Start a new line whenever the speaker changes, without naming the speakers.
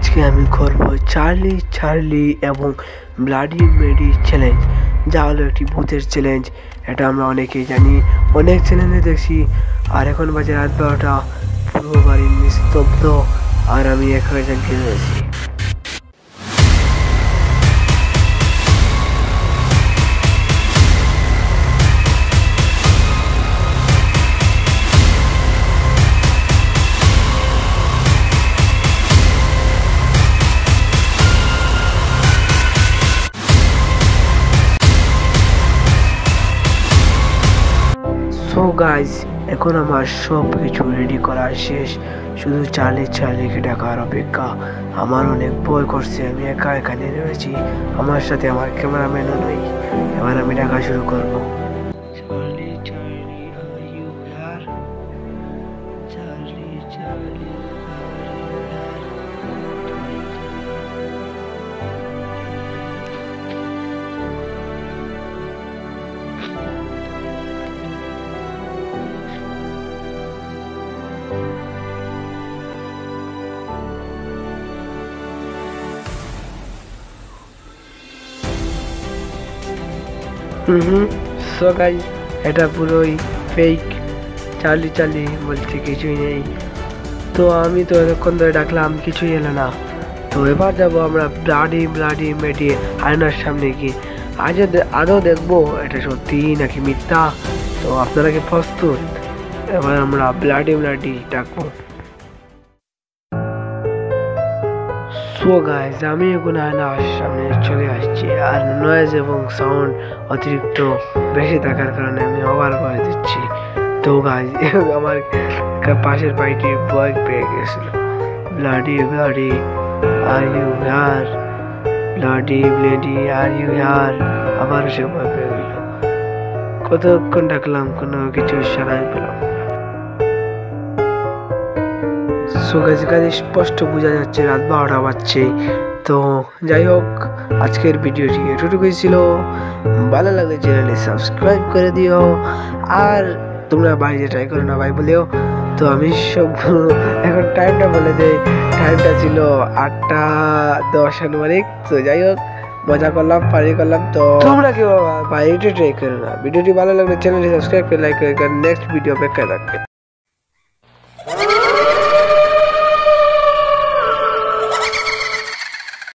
আজকে আমি করব চার্লি চার্লি এবং ব্লাডি মেরি চ্যালেঞ্জ, যা হলো একটি ভূতের চ্যালেঞ্জ। এটা আমরা অনেকেই জানি, অনেক চ্যালেঞ্জে দেখছি। আর এখন বাজে রাত 12টা, পুরো বাড়ি নিস্তব্ধ, আর আমি একা জেগে রয়েছি। সো গাইজ, এখন আমার সব কিছু রেডি করা শেষ, শুধু চার্লি চার্লিকে ডাকার অপেক্ষা। আমার অনেক ভয় করছে, আমি একা এখানে রয়েছি, আমার সাথে আমার ক্যামেরাম্যানও নেই। এবার আমি ডাকা শুরু করবো। Charlie Charlie are you here? Charlie Charlie so guys, এটা পুরোই ফেক। চার্লি চার্লি বলছে কিছুই নেই। তো আমি তো এতক্ষণ ধরে ডাকলাম, কিছুই এলো না। তো এবার যাবো আমরা ব্লাডি ব্লাডি মেডি আয়নার সামনে গিয়ে আদৌ দেখবো এটা সত্যি নাকি মিথ্যা। তো আপনারা কি প্রস্তুত? এবার আমরা ব্লাডি ব্লাডি ডাকবো। সো গাইজ, আমি এখন আয়নার সামনে চলে আসছি, আর নয়েজ এবং সাউন্ড অতিরিক্ত বেশি থাকার কারণে আমি ওভার করে দিচ্ছি। তো গাইজ, আমার পাশের বাড়িটি ভয় পেয়ে গেছিল। Bloody bloody are you here? Bloody bloody are you here? আবার সে ভয় পেয়ে গেল। কতক্ষণ ডাকলাম, কোনো কিছু সাড়াই পেলাম। সো গাইজ, স্পষ্ট বোঝা যাচ্ছে রাত 12টা বাজছে। তো যাই হোক, আজকের ভিডিওটি এটুকুই ছিল। ভালো লাগলে চ্যানেলটি সাবস্ক্রাইব করে দিও, আর তোমরা বাড়িতে ট্রাই করো না ভাই বলেও। তো আমি সব এখন টাইমটা বলে দেই, টাইমটা ছিল 8টা 10 আনুমানিক। তো যাই হোক, মজা করলাম, পারি করলাম। তো তোমরা কেউ বাড়িতে ট্রাই করো না। ভিডিওটি ভালো লাগলে চ্যানেলটি সাবস্ক্রাইব করে লাইক করে নেক্সট ভিডিও অপেক্ষায় থাকবে।